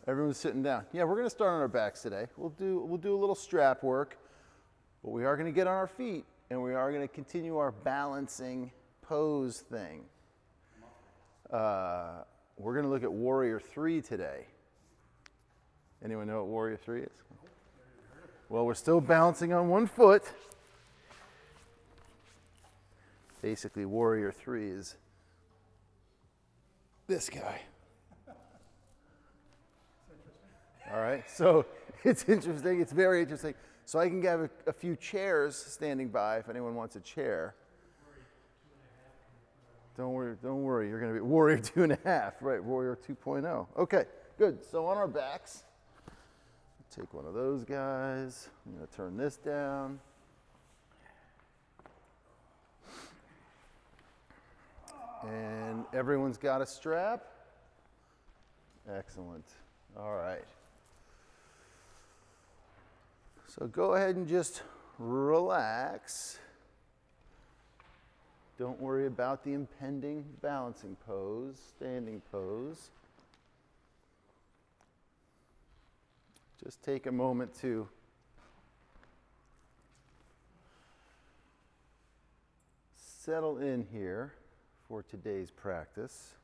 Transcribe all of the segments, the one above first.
Everyone's sitting down. Yeah, we're going to start on our backs today. We'll do a little strap work, but we are going to get on our feet and we are going to continue our balancing pose thing. We're going to look at Warrior 3 today. Anyone know what Warrior 3 is? Well, we're still balancing on one foot. Basically, Warrior 3 is this guy. All right, so it's interesting. It's very interesting. So I can have a few chairs standing by if anyone wants a chair. Don't worry. You're going to be Warrior 2.5, right? Warrior 2.0. Okay, good. So on our backs, take one of those guys. I'm going to turn this down. And everyone's got a strap. Excellent. All right. So go ahead and just relax. Don't worry about the impending balancing pose, standing pose. Just take a moment to settle in here for today's practice.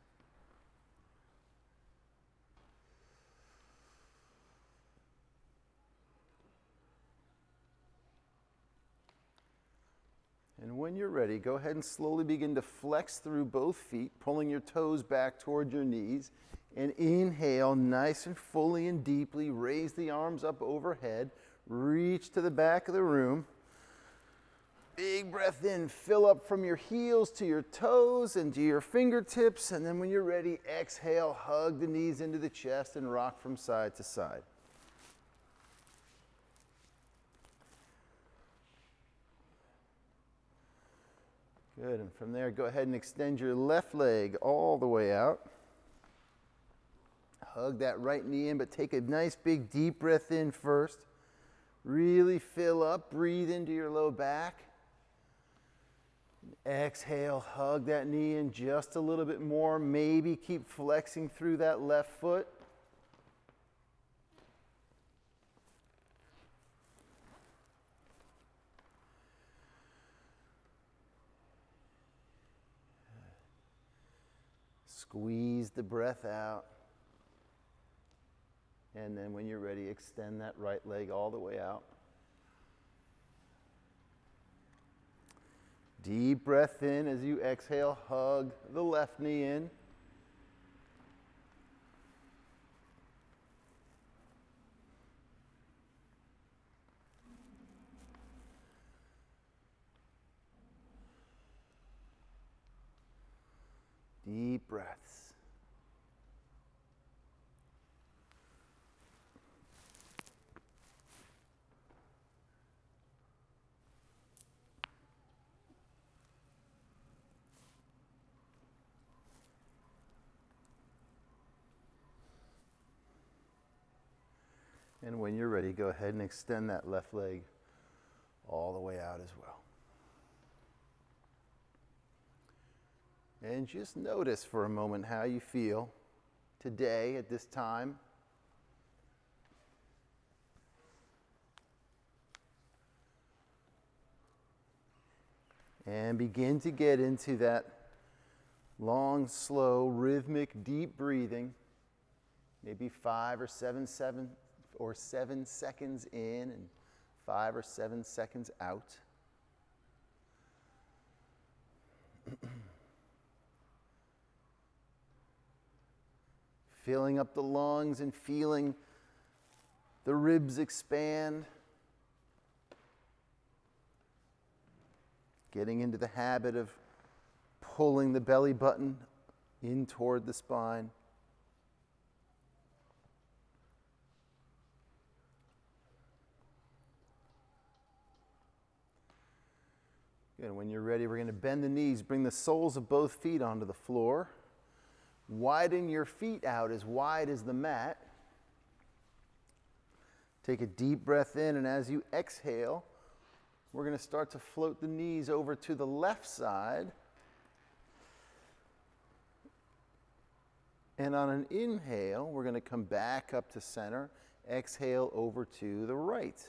And when you're ready, go ahead and slowly begin to flex through both feet, pulling your toes back toward your knees. And inhale nice and fully and deeply. Raise the arms up overhead. Reach to the back of the room. Big breath in. Fill up from your heels to your toes and to your fingertips. And then when you're ready, exhale. Hug the knees into the chest and rock from side to side. Good, and from there, go ahead and extend your left leg all the way out. Hug that right knee in, but take a nice big deep breath in first. Really fill up, breathe into your low back. Exhale, hug that knee in just a little bit more. Maybe keep flexing through that left foot. Squeeze the breath out. And then when you're ready, extend that right leg all the way out. Deep breath in as you exhale, hug the left knee in. Deep breaths. And when you're ready, go ahead and extend that left leg all the way out as well. And just notice for a moment how you feel today at this time. And begin to get into that long, slow, rhythmic, deep breathing. Maybe 5 or 7 seconds in and 5 or 7 seconds out. Filling up the lungs and feeling the ribs expand. Getting into the habit of pulling the belly button in toward the spine. Good. When you're ready, we're going to bend the knees, bring the soles of both feet onto the floor. Widen your feet out as wide as the mat. Take a deep breath in, and as you exhale, we're going to start to float the knees over to the left side. And on an inhale, we're going to come back up to center. Exhale over to the right.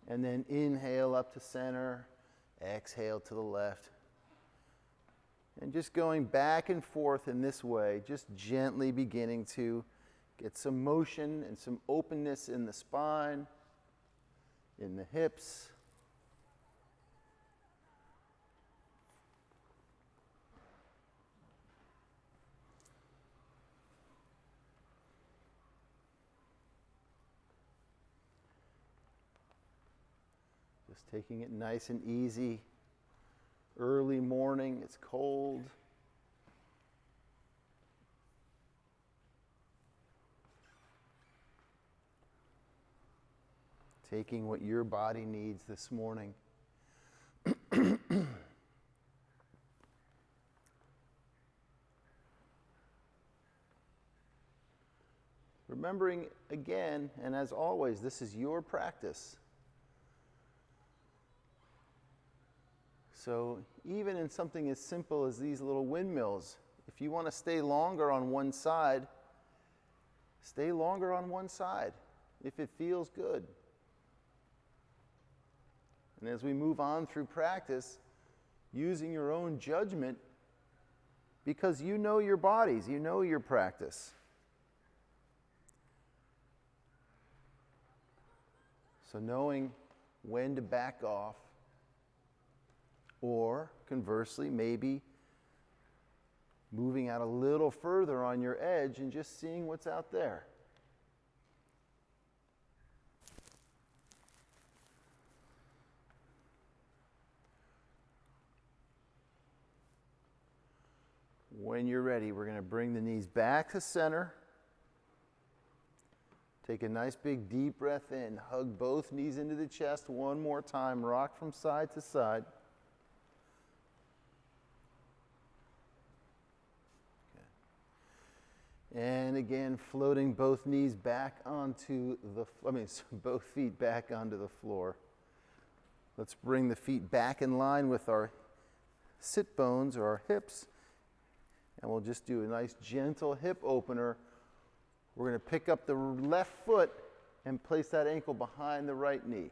And then inhale up to center. Exhale to the left. And just going back and forth in this way, just gently beginning to get some motion and some openness in the spine, in the hips. Just taking it nice and easy. Early morning, it's cold. Taking what your body needs this morning. Remembering again, and as always, this is your practice. So even in something as simple as these little windmills, if you want to stay longer on one side, stay longer on one side if it feels good. And as we move on through practice, using your own judgment, because you know your bodies, you know your practice. So knowing when to back off, or conversely, maybe moving out a little further on your edge and just seeing what's out there. When you're ready, we're going to bring the knees back to center. Take a nice big deep breath in. Hug both knees into the chest one more time. Rock from side to side. And again, floating both knees back onto both feet back onto the floor. Let's bring the feet back in line with our sit bones or our hips. And we'll just do a nice gentle hip opener. We're going to pick up the left foot and place that ankle behind the right knee.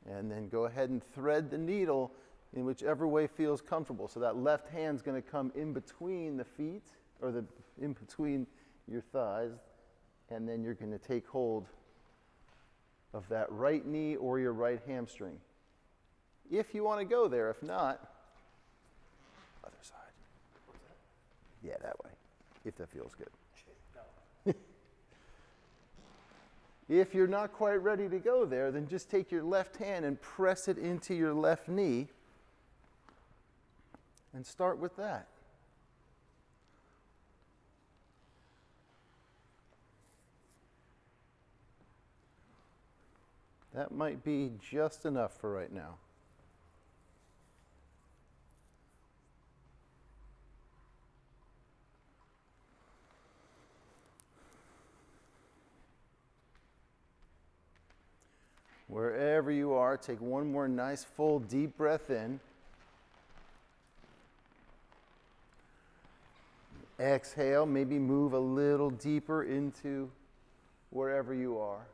And then go ahead and thread the needle in whichever way feels comfortable. So that left hand's going to come in between the feet, or in between your thighs, and then you're going to take hold of that right knee or your right hamstring. If you want to go there, if not, other side. Yeah, that way, if that feels good. If you're not quite ready to go there, then just take your left hand and press it into your left knee and start with that. That might be just enough for right now. Wherever you are, take one more nice full deep breath in. Exhale, maybe move a little deeper into wherever you are.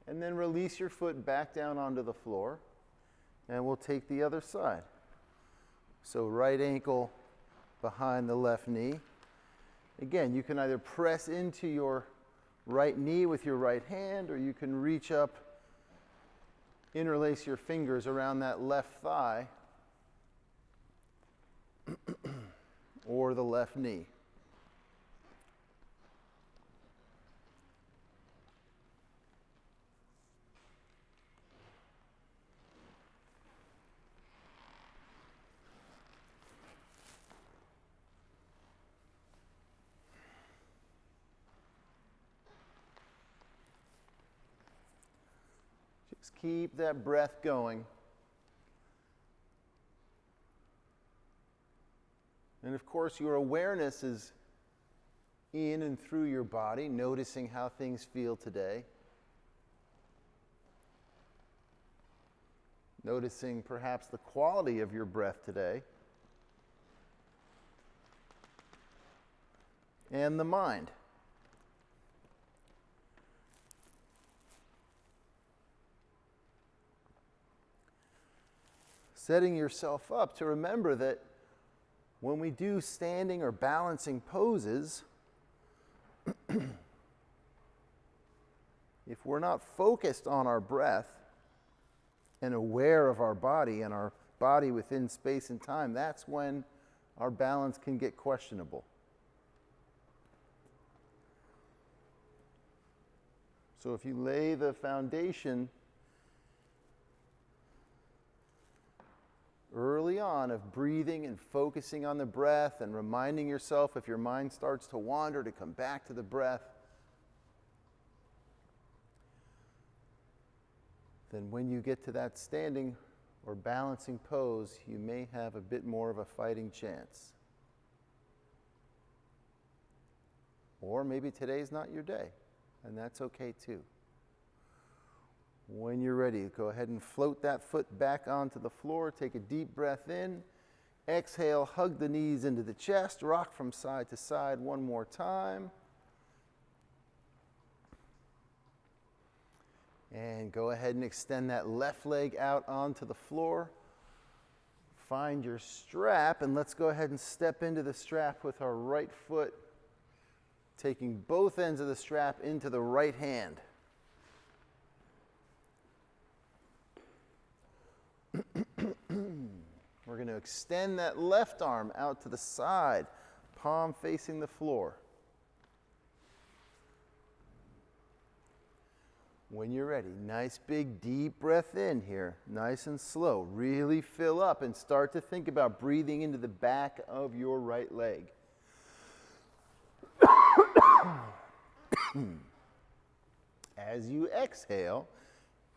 And then release your foot back down onto the floor, and we'll take the other side. So right ankle behind the left knee. Again, you can either press into your right knee with your right hand, or you can reach up, interlace your fingers around that left thigh or the left knee. Just keep that breath going. And of course, your awareness is in and through your body, noticing how things feel today. Noticing perhaps the quality of your breath today. and the mind. Setting yourself up to remember that when we do standing or balancing poses, if we're not focused on our breath and aware of our body and our body within space and time, that's when our balance can get questionable. So if you lay the foundation early on of breathing and focusing on the breath and reminding yourself if your mind starts to wander to come back to the breath, then when you get to that standing or balancing pose, you may have a bit more of a fighting chance. Or maybe today's not your day, and that's okay too. When you're ready, go ahead and float that foot back onto the floor. Take a deep breath in. Exhale, hug the knees into the chest. Rock from side to side one more time. And go ahead and extend that left leg out onto the floor. Find your strap, and let's go ahead and step into the strap with our right foot, taking both ends of the strap into the right hand. We're going to extend that left arm out to the side, palm facing the floor. When you're ready, nice big deep breath in here, nice and slow. Really fill up and start to think about breathing into the back of your right leg. As you exhale,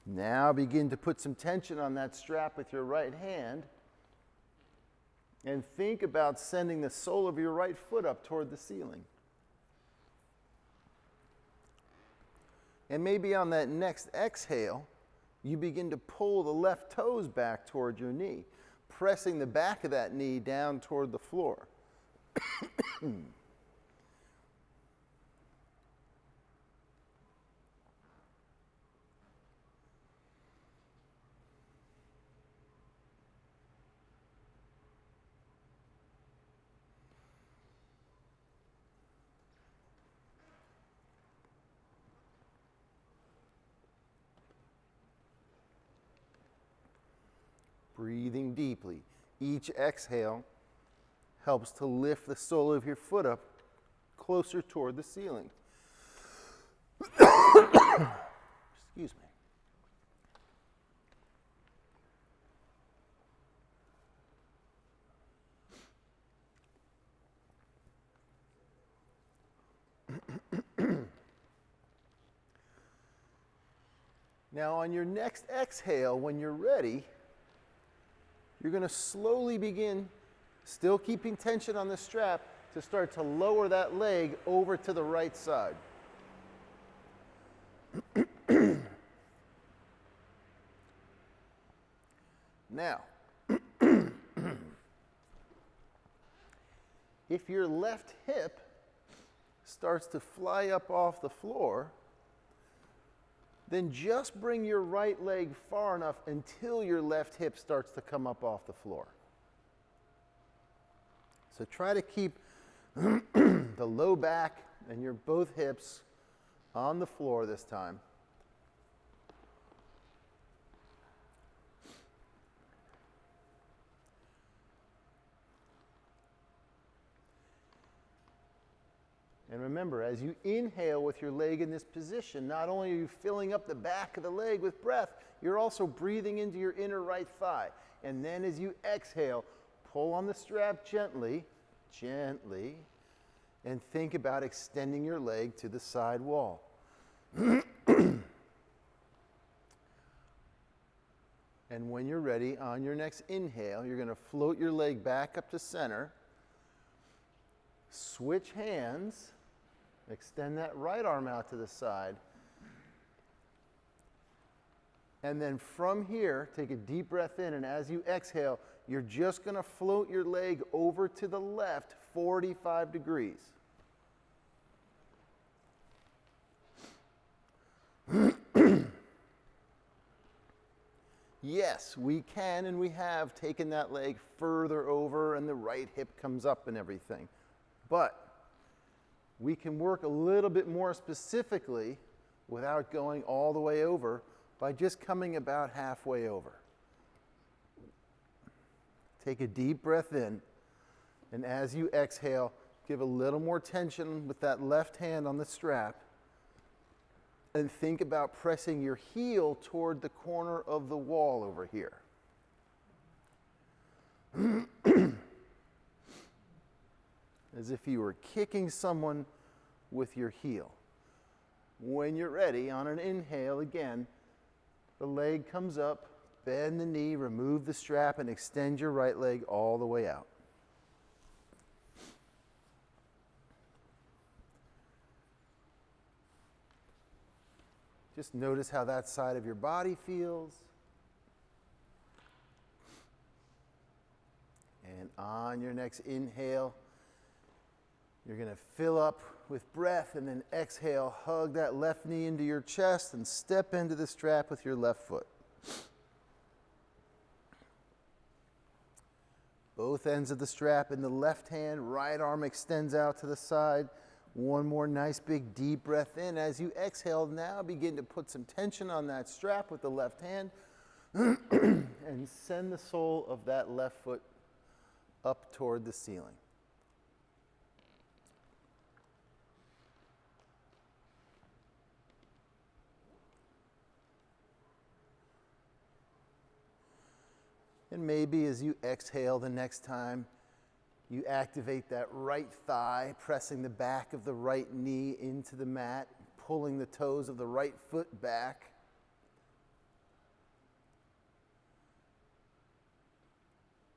now begin to put some tension on that strap with your right hand and think about sending the sole of your right foot up toward the ceiling. And maybe on that next exhale, you begin to pull the left toes back toward your knee, pressing the back of that knee down toward the floor. Breathing deeply. Each exhale helps to lift the sole of your foot up closer toward the ceiling. Excuse me. Now on your next exhale, when you're ready, you're going to slowly begin, still keeping tension on the strap, to start to lower that leg over to the right side. Now, if your left hip starts to fly up off the floor, then just bring your right leg far enough until your left hip starts to come up off the floor. So try to keep the low back and your both hips on the floor this time. And remember, as you inhale with your leg in this position, not only are you filling up the back of the leg with breath, you're also breathing into your inner right thigh. And then as you exhale, pull on the strap gently, gently, and think about extending your leg to the side wall. And when you're ready, on your next inhale, you're going to float your leg back up to center, switch hands, extend that right arm out to the side. And then from here, take a deep breath in, and as you exhale, you're just going to float your leg over to the left 45 degrees. yes, we can and we have taken that leg further over and the right hip comes up and everything. But we can work a little bit more specifically without going all the way over by just coming about halfway over. Take a deep breath in, and as you exhale, give a little more tension with that left hand on the strap, and think about pressing your heel toward the corner of the wall over here. As if you were kicking someone with your heel. When you're ready, on an inhale again, the leg comes up, bend the knee, remove the strap, and extend your right leg all the way out. Just notice how that side of your body feels. And on your next inhale, you're going to fill up with breath and then exhale, hug that left knee into your chest and step into the strap with your left foot. Both ends of the strap in the left hand, right arm extends out to the side. One more nice big deep breath in. As you exhale, now begin to put some tension on that strap with the left hand and send the sole of that left foot up toward the ceiling. And maybe as you exhale the next time, you activate that right thigh, pressing the back of the right knee into the mat, pulling the toes of the right foot back.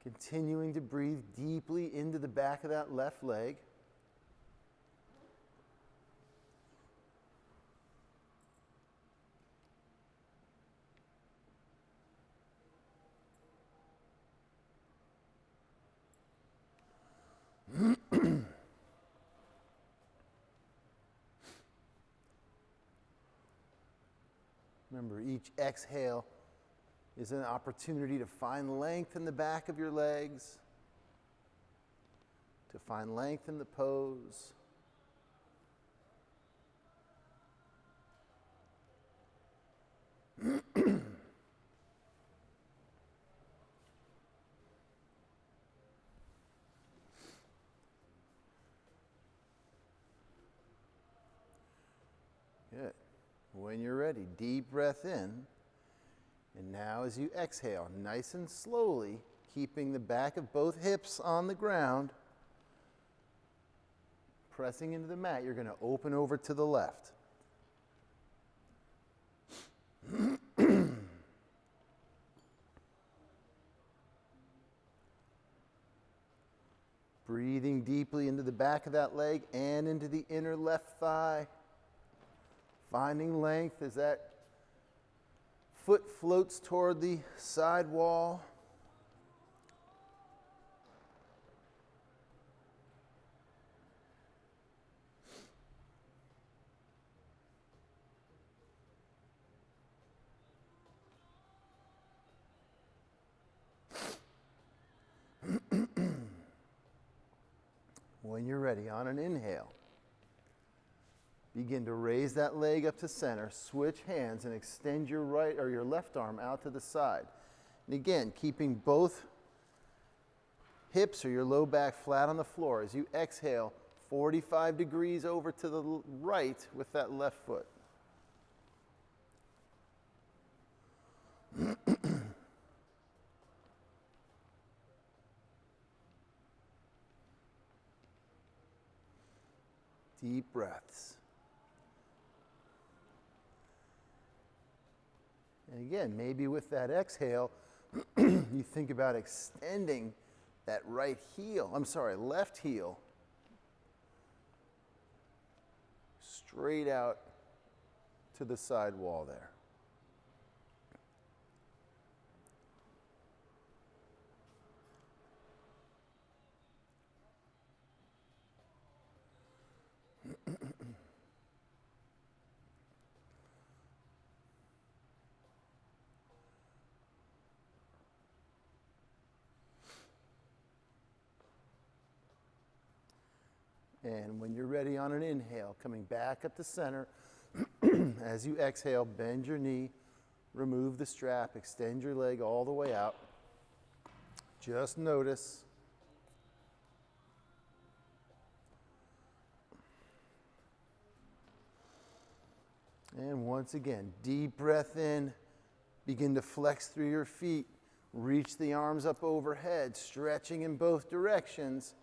Continuing to breathe deeply into the back of that left leg. Remember, each exhale is an opportunity to find length in the back of your legs, to find length in the pose. Good. When you're ready, deep breath in. And now as you exhale, nice and slowly, keeping the back of both hips on the ground, pressing into the mat, you're going to open over to the left. Breathing deeply into the back of that leg and into the inner left thigh. Finding length as that foot floats toward the side wall. When you're ready, on an inhale, begin to raise that leg up to center, switch hands, and extend your right or your left arm out to the side. And again, keeping both hips or your low back flat on the floor. As you exhale, 45 degrees over to the right with that left foot. Deep breaths. And again, maybe with that exhale, you think about extending that left heel straight out to the side wall there. And when you're ready on an inhale, coming back up to center, as you exhale, bend your knee, remove the strap, extend your leg all the way out. Just notice. And once again, deep breath in, begin to flex through your feet, reach the arms up overhead, stretching in both directions.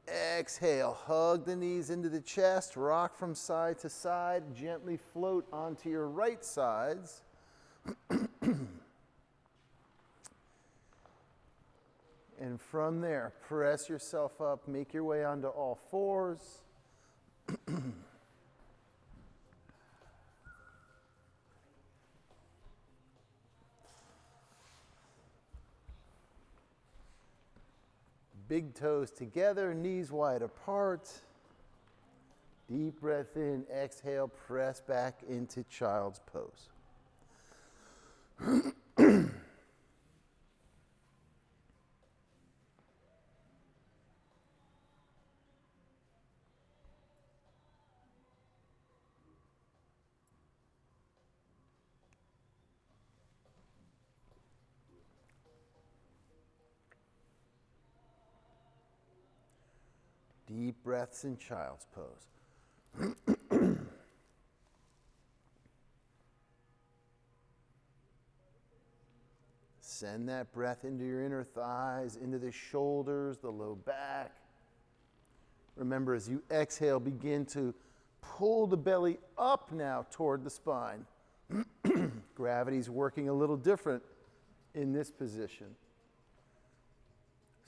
Exhale, hug the knees into the chest, rock from side to side, gently float onto your right sides. And from there, press yourself up, make your way onto all fours. Big toes together, knees wide apart. Deep breath in, exhale, press back into child's pose. Deep breaths in child's pose. Send that breath into your inner thighs, into the shoulders, the low back. Remember, as you exhale, begin to pull the belly up now toward the spine. Gravity's working a little different in this position.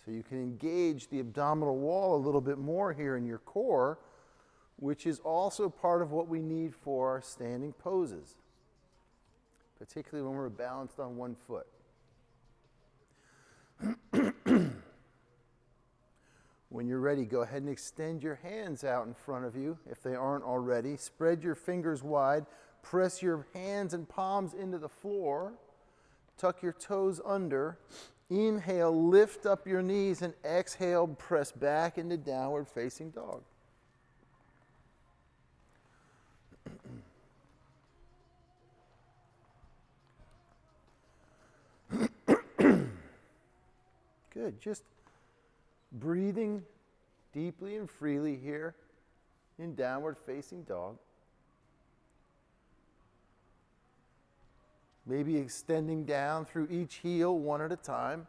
So you can engage the abdominal wall a little bit more here in your core, which is also part of what we need for our standing poses, particularly when we're balanced on one foot. When you're ready, go ahead and extend your hands out in front of you if they aren't already. Spread your fingers wide. Press your hands and palms into the floor. Tuck your toes under. Inhale, lift up your knees, and exhale, press back into downward facing dog. Good, just breathing deeply and freely here in downward facing dog. Maybe extending down through each heel one at a time,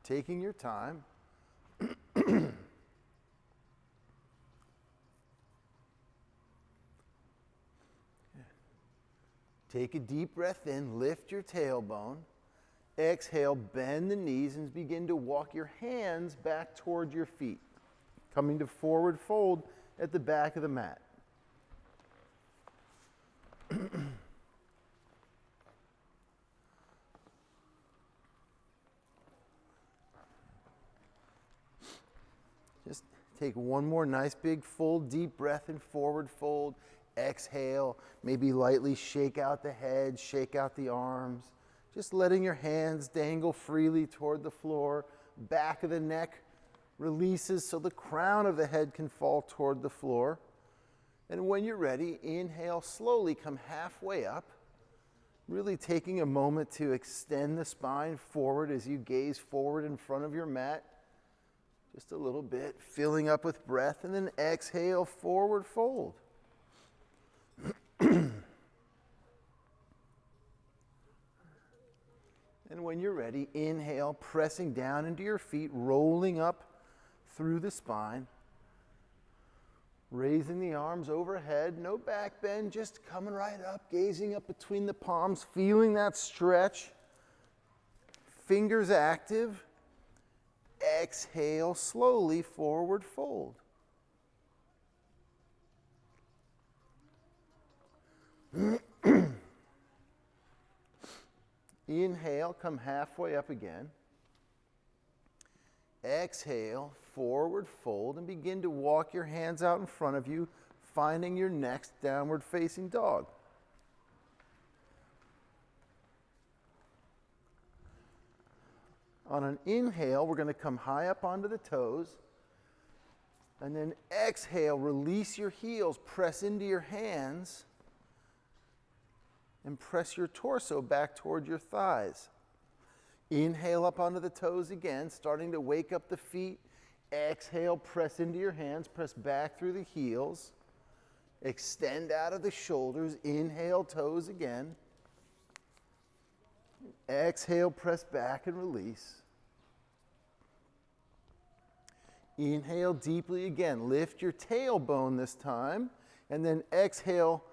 taking your time. Take a deep breath in, lift your tailbone. Exhale, bend the knees and begin to walk your hands back toward your feet, coming to forward fold at the back of the mat. Just take one more nice big full deep breath and forward fold. Exhale, maybe lightly shake out the head, shake out the arms. Just letting your hands dangle freely toward the floor. Back of the neck releases so the crown of the head can fall toward the floor. And when you're ready, inhale, slowly come halfway up. Really taking a moment to extend the spine forward as you gaze forward in front of your mat. Just a little bit, filling up with breath, and then exhale, forward fold. And when you're ready, inhale, pressing down into your feet, rolling up through the spine. Raising the arms overhead, no back bend, just coming right up, gazing up between the palms, feeling that stretch. Fingers active. Exhale, slowly forward fold. Inhale, come halfway up again. Exhale, forward fold, and begin to walk your hands out in front of you, finding your next downward facing dog. On an inhale, we're going to come high up onto the toes. And then exhale, release your heels, press into your hands, and press your torso back toward your thighs. Inhale up onto the toes again, starting to wake up the feet. Exhale, press into your hands, press back through the heels. Extend out of the shoulders. Inhale, toes again. Exhale, press back and release. Inhale deeply again. Lift your tailbone this time. And then exhale,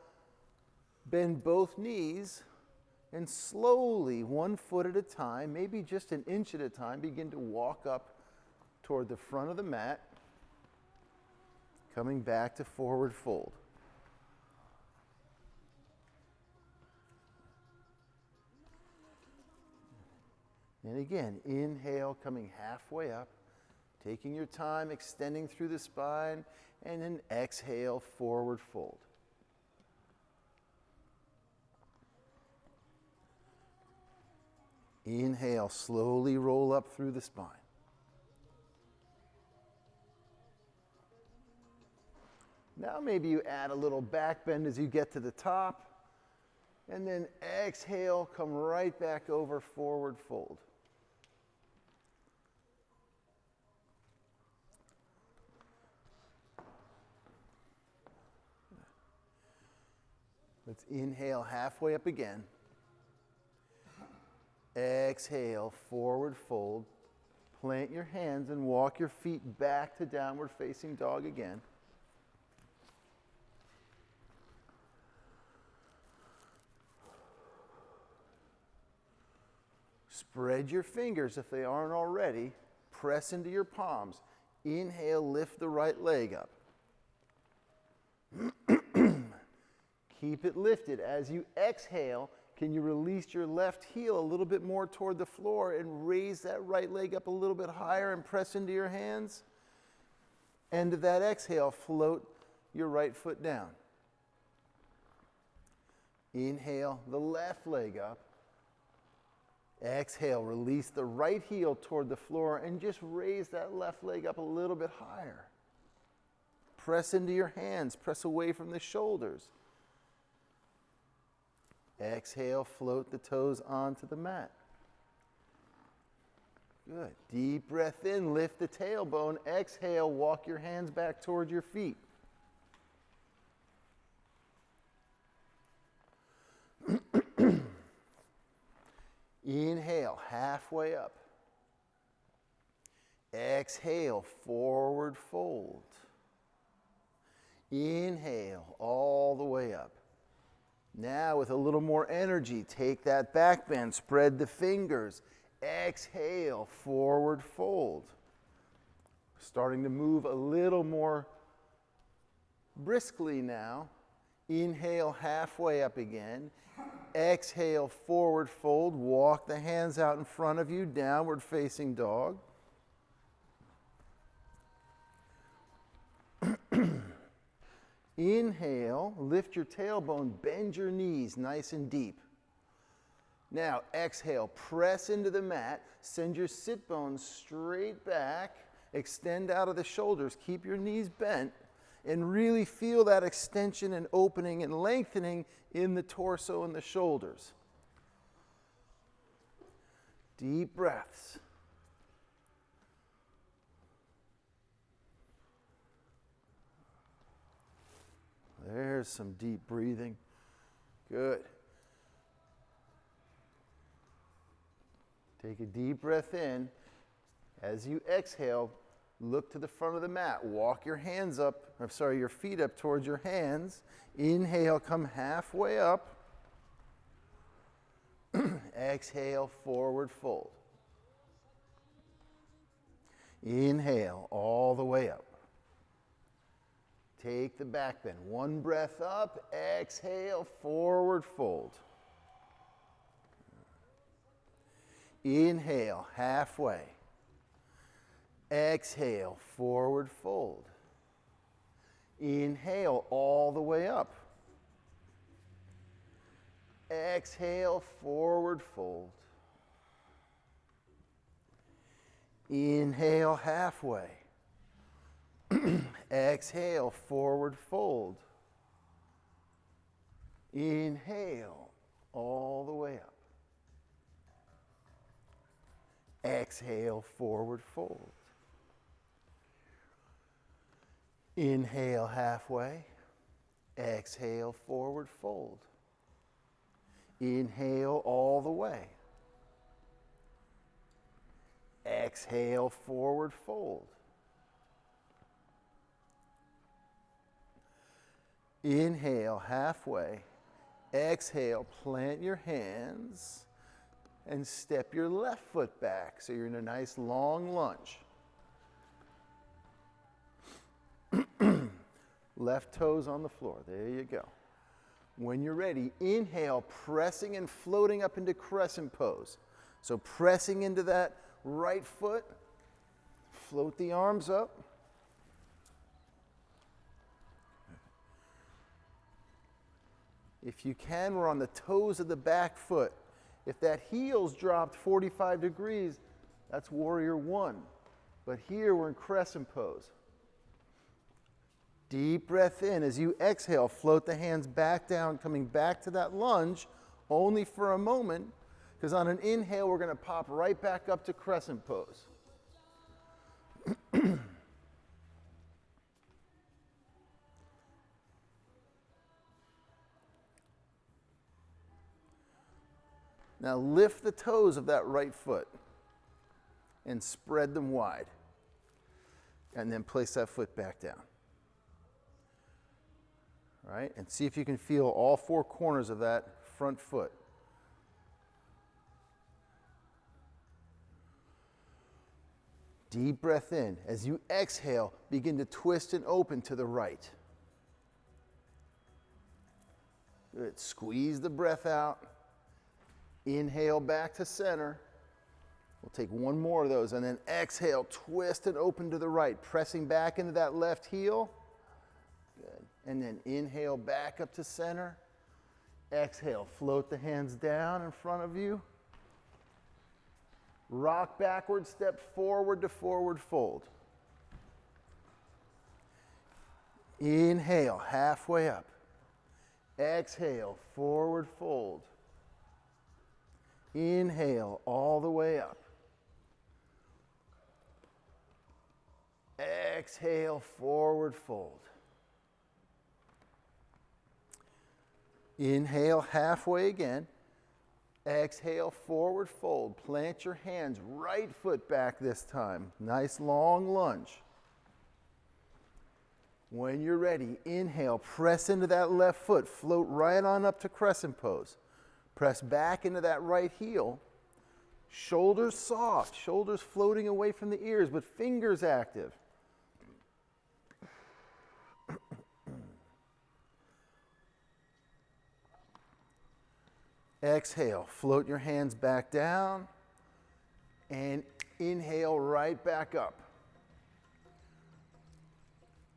bend both knees. And slowly, 1 foot at a time, maybe just an inch at a time, begin to walk up toward the front of the mat. Coming back to forward fold. And again, inhale, coming halfway up. Taking your time, extending through the spine, and then exhale, forward fold. Inhale, slowly roll up through the spine. Now maybe you add a little back bend as you get to the top, and then exhale, come right back over, forward fold. Let's inhale halfway up again. Exhale, forward fold. Plant your hands and walk your feet back to downward facing dog again. Spread your fingers if they aren't already. Press into your palms. Inhale, lift the right leg up. Keep it lifted. As you exhale, can you release your left heel a little bit more toward the floor and raise that right leg up a little bit higher and press into your hands? End of that exhale, float your right foot down. Inhale, the left leg up. Exhale, release the right heel toward the floor and just raise that left leg up a little bit higher. Press into your hands, press away from the shoulders. Exhale, float the toes onto the mat. Good. Deep breath in, lift the tailbone. Exhale, walk your hands back toward your feet. Inhale, halfway up. Exhale, forward fold. Inhale, all the way up. Now with a little more energy, take that back bend, spread the fingers. Exhale, forward fold. Starting to move a little more briskly now. Inhale, halfway up again. Exhale, forward fold. Walk the hands out in front of you, downward facing dog. Inhale, lift your tailbone, bend your knees nice and deep. Now, exhale, press into the mat, send your sit bones straight back, extend out of the shoulders, keep your knees bent, and really feel that extension and opening and lengthening in the torso and the shoulders. Deep breaths. There's some deep breathing. Good. Take a deep breath in. As you exhale, look to the front of the mat. Walk your hands up, your feet up towards your hands. Inhale, come halfway up. Exhale, forward fold. Inhale, all the way up. Take the back bend. One breath up. Exhale, forward fold. Inhale, halfway. Exhale, forward fold. Inhale, all the way up. Exhale, forward fold. Inhale, halfway. Exhale, forward fold. Inhale, all the way up. Exhale, forward fold. Inhale, halfway. Exhale, forward fold. Inhale, all the way. Exhale, forward fold. Inhale, halfway. Exhale, plant your hands and step your left foot back so you're in a nice long lunge. Left toes on the floor. There you go. When you're ready, inhale, pressing and floating up into crescent pose. So pressing into that right foot, float the arms up. If you can, we're on the toes of the back foot. If that heel's dropped 45 degrees, that's warrior one. But here we're in crescent pose. Deep breath in. As you exhale, float the hands back down, coming back to that lunge only for a moment, because on an inhale, we're going to pop right back up to crescent pose. Now lift the toes of that right foot and spread them wide. And then place that foot back down. All right, and see if you can feel all four corners of that front foot. Deep breath in. As you exhale, begin to twist and open to the right. Good. Squeeze the breath out. Inhale back to center. We'll take one more of those, and then exhale, twist and open to the right, pressing back into that left heel. Good. And then inhale back up to center. Exhale, float the hands down in front of you. Rock backward, step forward to forward fold. Inhale, halfway up. Exhale, forward fold. Inhale, all the way up. Exhale, forward fold. Inhale, halfway again. Exhale, forward fold. Plant your hands, right foot back this time. Nice long lunge. When you're ready, inhale, press into that left foot. Float right on up to crescent pose. Press back into that right heel. Shoulders soft, shoulders floating away from the ears, but fingers active. Exhale, float your hands back down, and inhale right back up.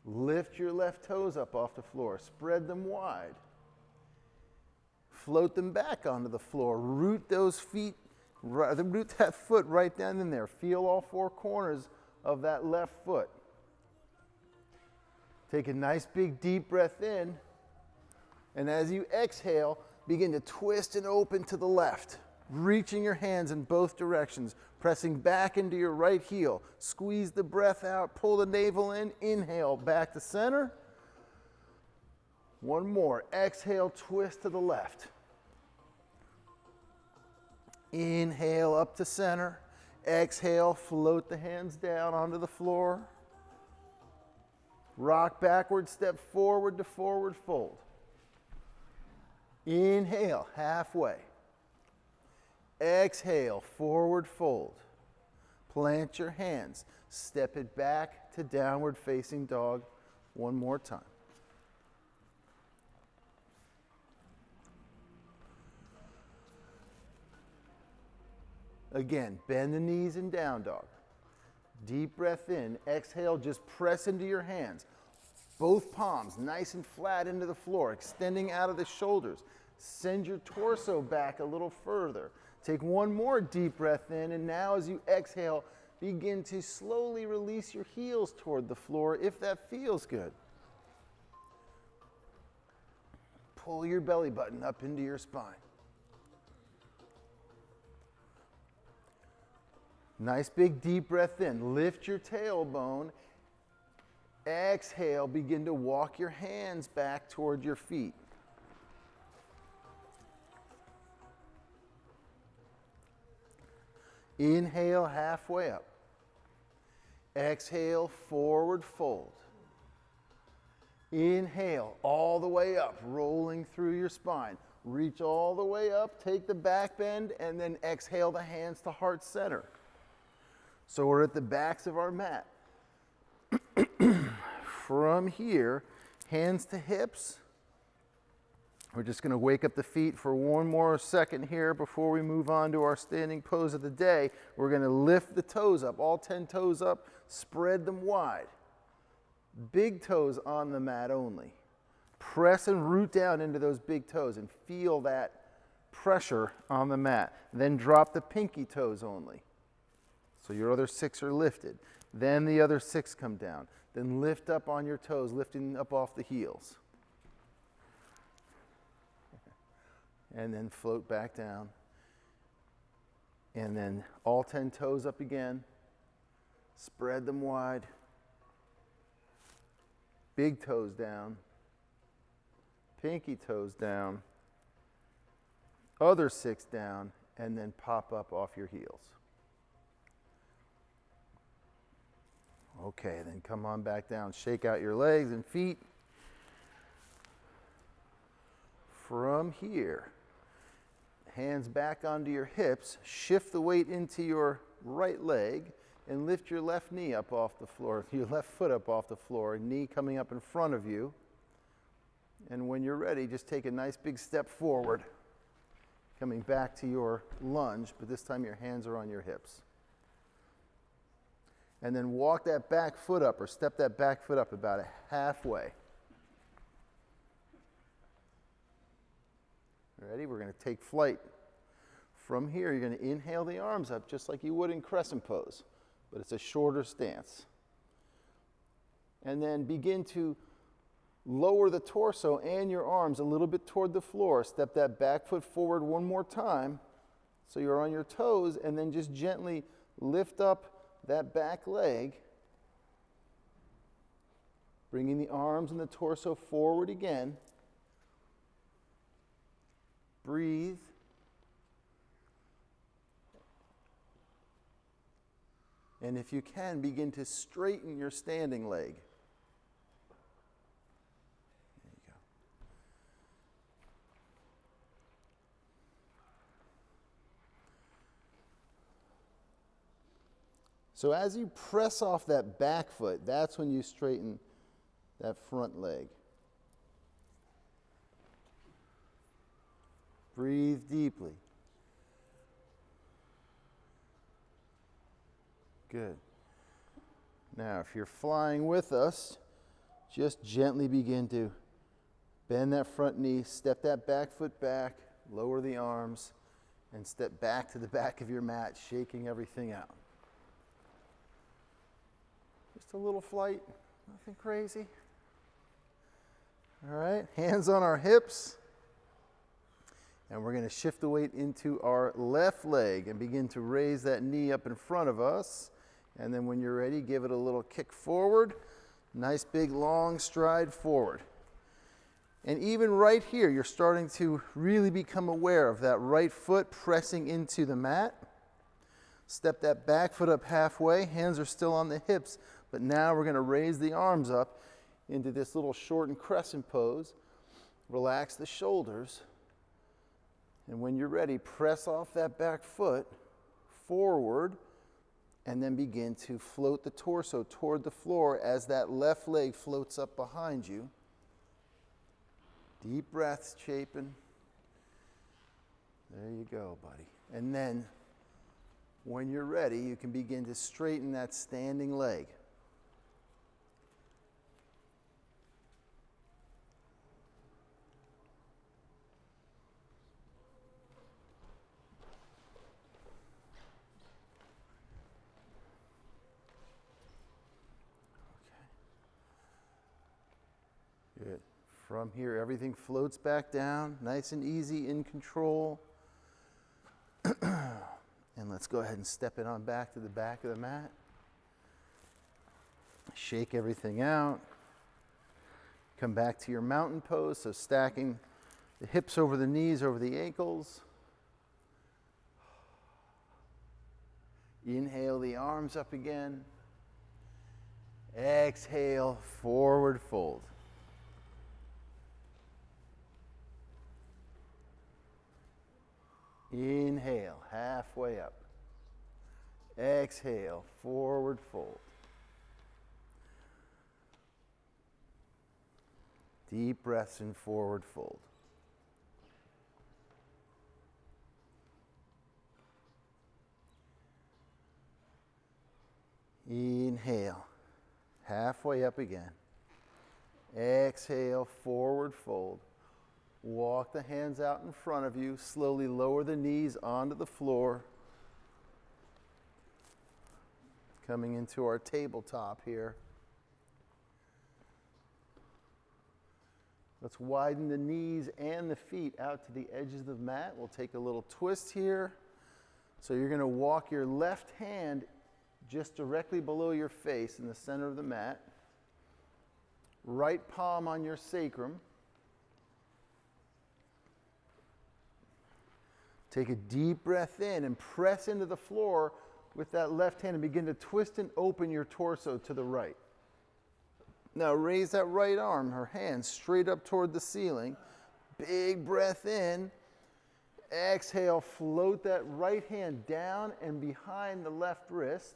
Lift your left toes up off the floor, spread them wide. Float them back onto the floor. Root those feet, root that foot right down in there. Feel all four corners of that left foot. Take a nice big deep breath in, and as you exhale, begin to twist and open to the left, reaching your hands in both directions, pressing back into your right heel. Squeeze the breath out, pull the navel in, inhale, back to center. One more. Exhale, twist to the left. Inhale, up to center. Exhale, float the hands down onto the floor. Rock backward, step forward to forward fold. Inhale, halfway. Exhale, forward fold. Plant your hands. Step it back to downward facing dog one more time. Again, bend the knees in down dog. Deep breath in. Exhale, just press into your hands. Both palms nice and flat into the floor, extending out of the shoulders. Send your torso back a little further. Take one more deep breath in, and now as you exhale, begin to slowly release your heels toward the floor if that feels good. Pull your belly button up into your spine. Nice big deep breath in. Lift your tailbone. Exhale, begin to walk your hands back toward your feet. Inhale, halfway up. Exhale, forward fold. Inhale, all the way up, rolling through your spine. Reach all the way up, take the back bend, and then exhale the hands to heart center. So we're at the backs of our mat. From here, hands to hips. We're just going to wake up the feet for one more second here before we move on to our standing pose of the day. We're going to lift the toes up, all 10 toes up, spread them wide. Big toes on the mat only. Press and root down into those big toes and feel that pressure on the mat. Then drop the pinky toes only. So your other 6 are lifted. Then the other 6 come down. Then lift up on your toes, lifting up off the heels. And then float back down. And then all 10 toes up again. Spread them wide. Big toes down. Pinky toes down. Other 6 down. And then pop up off your heels. Okay, then come on back down. Shake out your legs and feet. From here, hands back onto your hips. Shift the weight into your right leg and lift your left knee up off the floor, your left foot up off the floor, knee coming up in front of you. And when you're ready, just take a nice big step forward, coming back to your lunge, but this time your hands are on your hips. And then walk that back foot up or step that back foot up about halfway. Ready? We're going to take flight. From here, you're going to inhale the arms up just like you would in crescent pose, but it's a shorter stance. And then begin to lower the torso and your arms a little bit toward the floor. Step that back foot forward one more time so you're on your toes, and then just gently lift up that back leg, bringing the arms and the torso forward again. Breathe. And if you can, begin to straighten your standing leg. There you go. So as you press off that back foot, that's when you straighten that front leg. Breathe deeply. Good. Now, if you're flying with us, just gently begin to bend that front knee, step that back foot back, lower the arms, and step back to the back of your mat, shaking everything out. Just a little flight, nothing crazy. All right, hands on our hips. And we're going to shift the weight into our left leg and begin to raise that knee up in front of us. And then when you're ready, give it a little kick forward. Nice big long stride forward. And even right here, you're starting to really become aware of that right foot pressing into the mat. Step that back foot up halfway. Hands are still on the hips, but now we're going to raise the arms up into this little shortened crescent pose. Relax the shoulders. And when you're ready, press off that back foot forward and then begin to float the torso toward the floor as that left leg floats up behind you. Deep breaths, Chapin. There you go, buddy. And then when you're ready, you can begin to straighten that standing leg. From here, everything floats back down, nice and easy, in control. And let's go ahead and step it on back to the back of the mat. Shake everything out. Come back to your mountain pose, so stacking the hips over the knees, over the ankles. Inhale the arms up again. Exhale, forward fold. Inhale, halfway up. Exhale, forward fold. Deep breaths in forward fold. Inhale, halfway up again. Exhale, forward fold. Walk the hands out in front of you. Slowly lower the knees onto the floor. Coming into our tabletop here. Let's widen the knees and the feet out to the edges of the mat. We'll take a little twist here. So you're going to walk your left hand just directly below your face in the center of the mat. Right palm on your sacrum. Take a deep breath in and press into the floor with that left hand and begin to twist and open your torso to the right. Now raise that right arm, her hand, straight up toward the ceiling. Big breath in. Exhale, float that right hand down and behind the left wrist,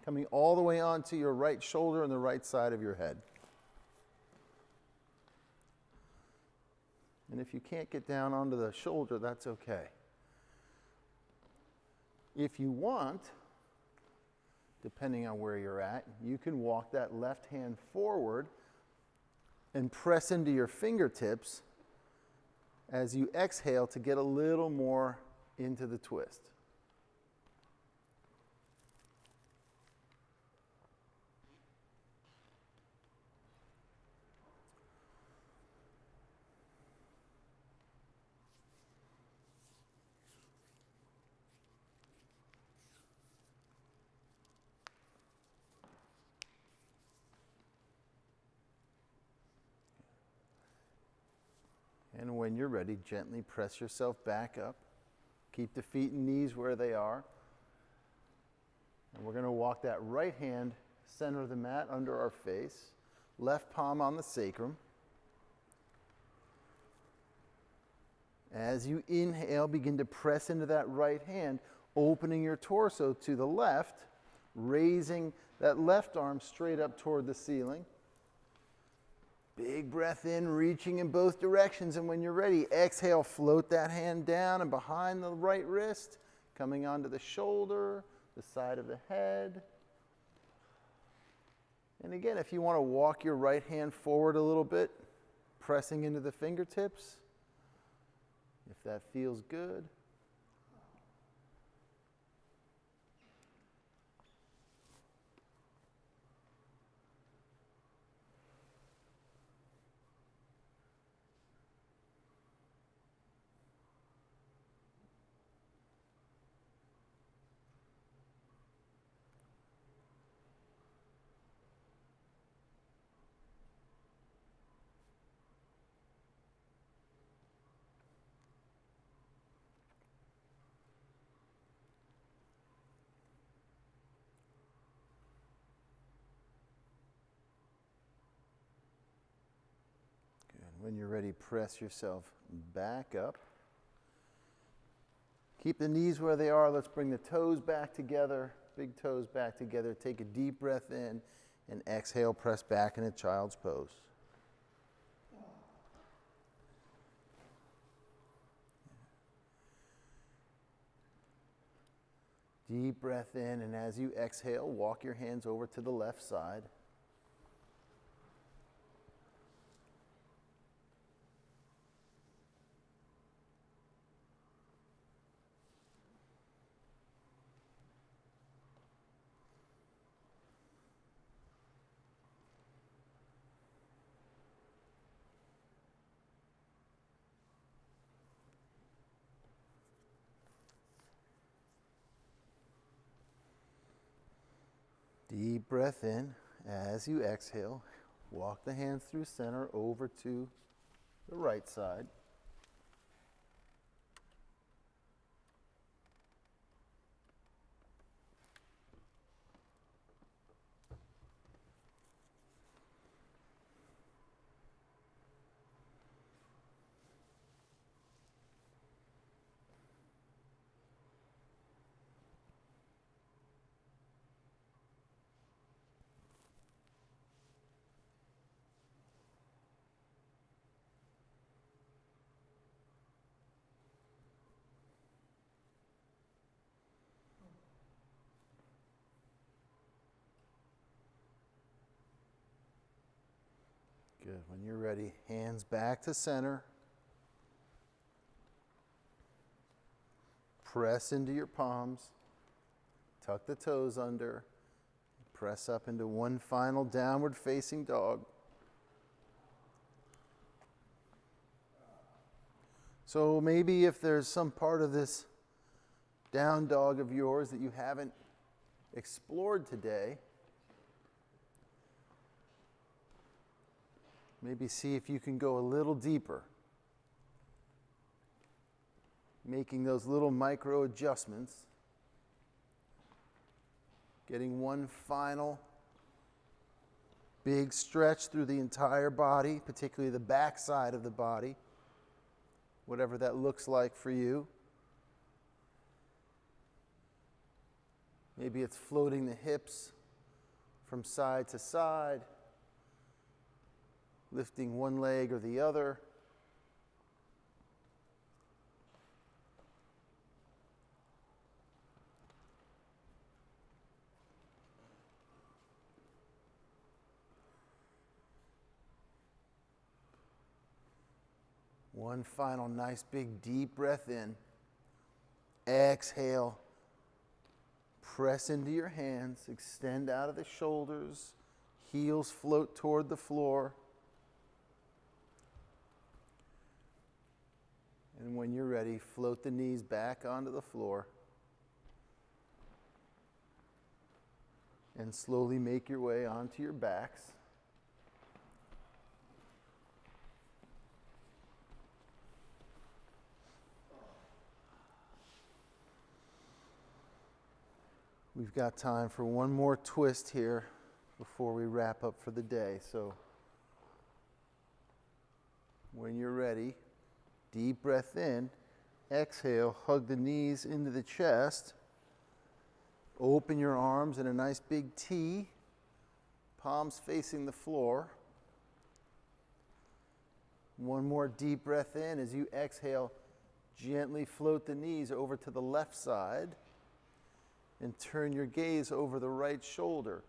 coming all the way onto your right shoulder and the right side of your head. And if you can't get down onto the shoulder, that's okay. If you want, depending on where you're at, you can walk that left hand forward and press into your fingertips as you exhale to get a little more into the twist. And when you're ready, gently press yourself back up. Keep the feet and knees where they are. And we're going to walk that right hand center of the mat under our face. Left palm on the sacrum. As you inhale, begin to press into that right hand, opening your torso to the left, raising that left arm straight up toward the ceiling. Big breath in, reaching in both directions. And when you're ready, exhale, float that hand down and behind the right wrist, coming onto the shoulder, the side of the head. And again, if you want to walk your right hand forward a little bit, pressing into the fingertips, if that feels good. When you're ready, press yourself back up. Keep the knees where they are. Let's bring the toes back together, big toes back together. Take a deep breath in and exhale, press back into child's pose. Deep breath in, and as you exhale, walk your hands over to the left side. Deep breath in. As you exhale, walk the hands through center over to the right side. Good. When you're ready, hands back to center. Press into your palms. Tuck the toes under. Press up into one final downward facing dog. So maybe if there's some part of this down dog of yours that you haven't explored today, maybe see if you can go a little deeper, making those little micro adjustments, getting one final big stretch through the entire body, particularly the back side of the body, whatever that looks like for you. Maybe it's floating the hips from side to side, lifting one leg or the other. One final nice big deep breath in. Exhale. Press into your hands. Extend out of the shoulders. Heels float toward the floor. And when you're ready, float the knees back onto the floor. And slowly make your way onto your backs. We've got time for one more twist here before we wrap up for the day. So when you're ready, deep breath in, exhale, hug the knees into the chest, open your arms in a nice big T, palms facing the floor. One more deep breath in. As you exhale, gently float the knees over to the left side and turn your gaze over the right shoulder.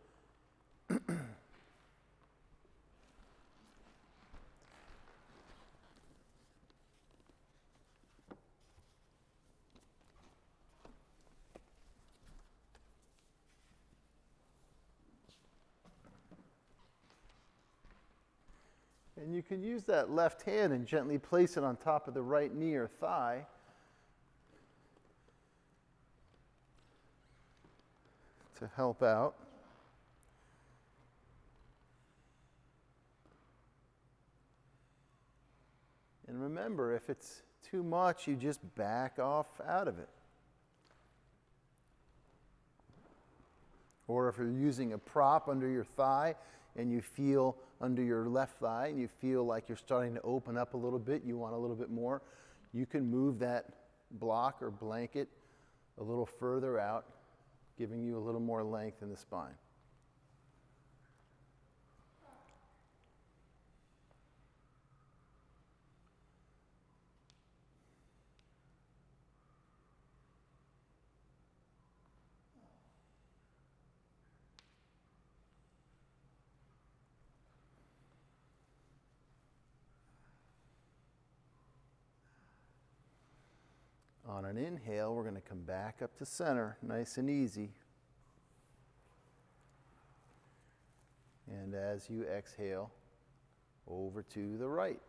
And you can use that left hand and gently place it on top of the right knee or thigh. To help out. And remember, if it's too much, you just back off out of it. Or if you're using a prop under your thigh and you feel under your left thigh and you feel like you're starting to open up a little bit, you want a little bit more, you can move that block or blanket a little further out, giving you a little more length in the spine. On an inhale, we're going to come back up to center, nice and easy. And as you exhale, over to the right.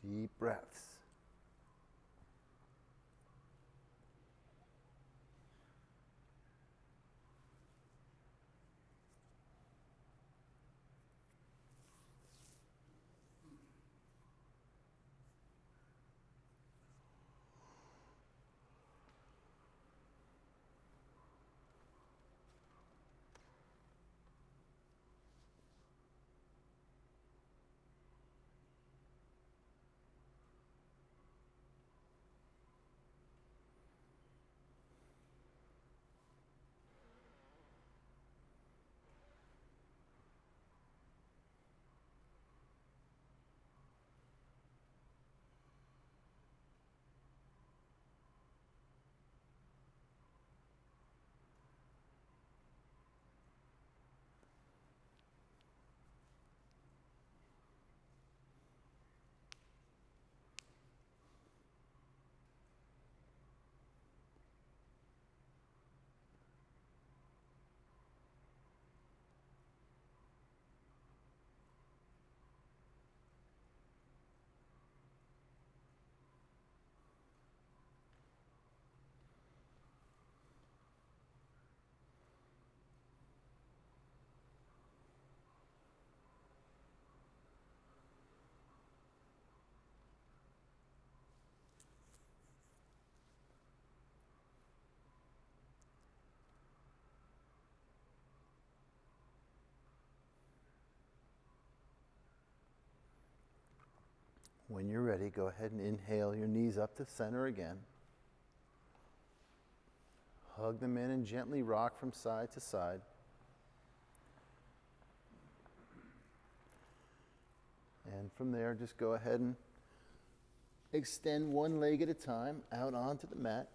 Deep breaths. When you're ready, go ahead and inhale your knees up to center again. Hug them in and gently rock from side to side. And from there, just go ahead and extend one leg at a time out onto the mat.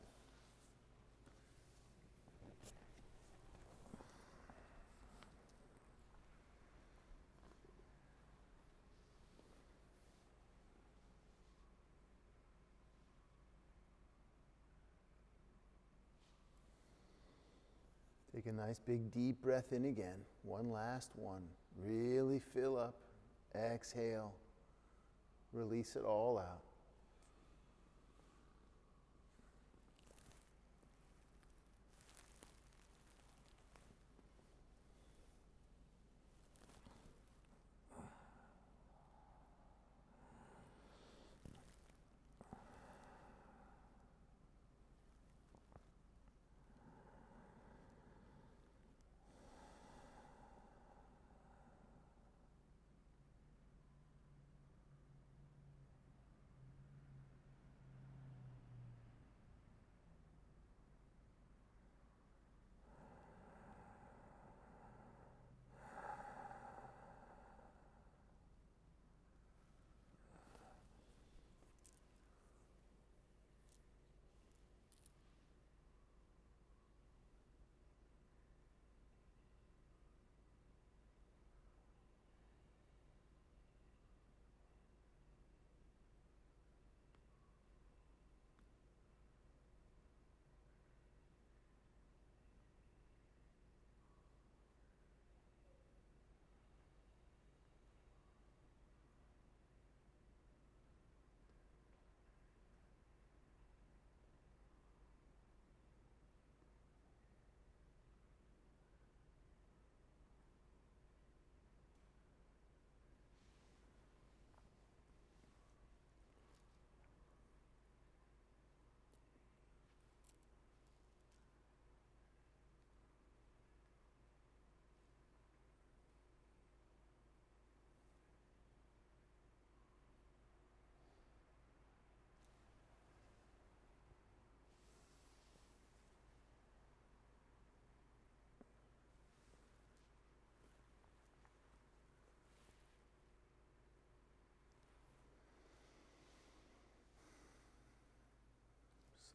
Take a nice big deep breath in again. One last one. Really fill up. Exhale. Release it all out.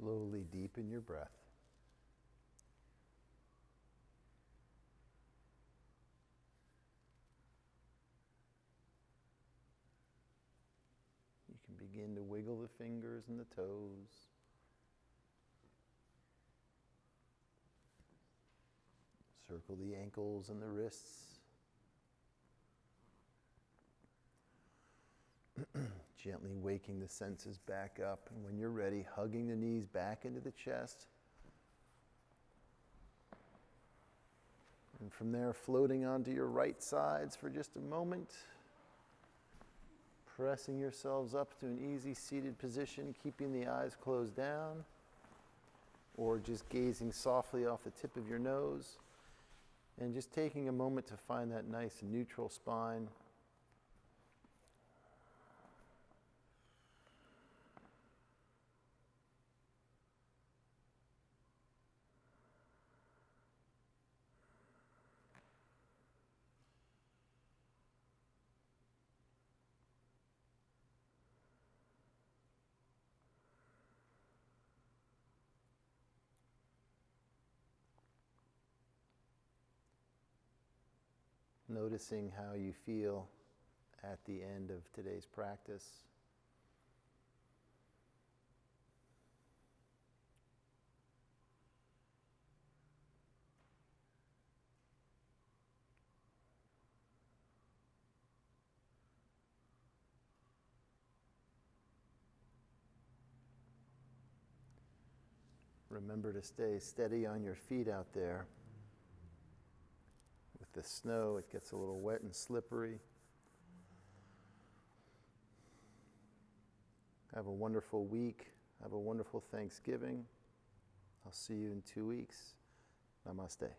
Slowly deepen your breath. You can begin to wiggle the fingers and the toes. Circle the ankles and the wrists. Gently waking the senses back up. And when you're ready, hugging the knees back into the chest. And from there, floating onto your right sides for just a moment. Pressing yourselves up to an easy seated position, keeping the eyes closed down. Or just gazing softly off the tip of your nose. And just taking a moment to find that nice neutral spine. Noticing how you feel at the end of today's practice. Remember to stay steady on your feet out there. With the snow, it gets a little wet and slippery. Have a wonderful week. Have a wonderful Thanksgiving. I'll see you in 2 weeks. Namaste.